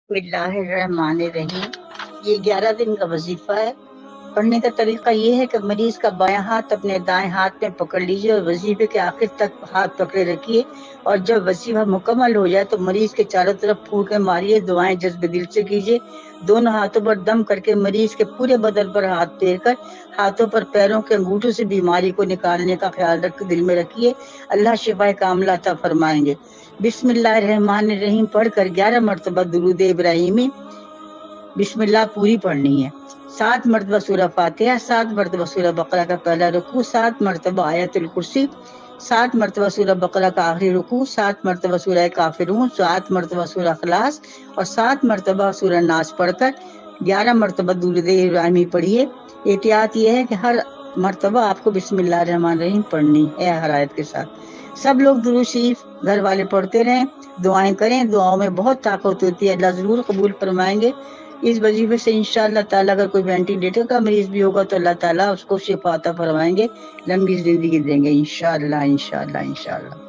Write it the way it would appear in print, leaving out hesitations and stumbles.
बिस्मिल्लाहिर्रहमानिर्रहीम। ये 11 दिन का वजीफा है। पढ़ने का तरीका ये है कि मरीज का बायां हाथ अपने दाएं हाथ में पकड़ लीजिए और वजीफे के आखिर तक हाथ पकड़े रखिए, और जब वजीफा मुकम्मल हो जाए तो मरीज के चारों तरफ फूंके मारिए। दुआएं जज्ब दिल से कीजिए। दोनों हाथों पर दम करके मरीज के पूरे बदन पर हाथ फेर कर हाथों पर पैरों के अंगूठों से बीमारी को निकालने का ख्याल रख दिल में रखिए। अल्लाह शिफाए कामला अता फरमाएंगे। बिस्मिल्लाहिर्रहमानिर्रहीम पढ़कर 11 मरतबा दुरूद इब्राहिमी बिस्मिल्लाह पूरी पढ़नी है। 7 मरतबा सूरह फातिहा, 7 मरतबा सूरह बकरा का पहला रुकू, 7 मरतबा आयतुल कुर्सी, 7 मरतबा सूरह बकरा का आखिरी रुकू, 7 मरतबा सूरह काफिरून, 7 मरतबा सूरह इखलास और 7 मरतबा सूरह नास पढ़कर 11 मरतबा दुरूद इब्राहिमी पढ़िए। एहतियात ये है कि हर मरतबा आपको बिस्मिल्लाहिर्रहमानिर्रहीम पढ़नी है हर आयत के साथ। सब लोग दुरूद शरीफ घर वाले पढ़ते रहें, दुआएं करें। दुआओं में बहुत ताकत होती है, अल्लाह जरूर कबूल फरमाएंगे। इस वजीफे से इंशाअल्लाह ताला अगर कोई वेंटिलेटर का मरीज भी होगा तो अल्लाह ताला उसको शिफा अता फरमाएंगे, लंबी जिंदगी देंगे इंशाअल्लाह इंशाअल्लाह इंशाअल्लाह।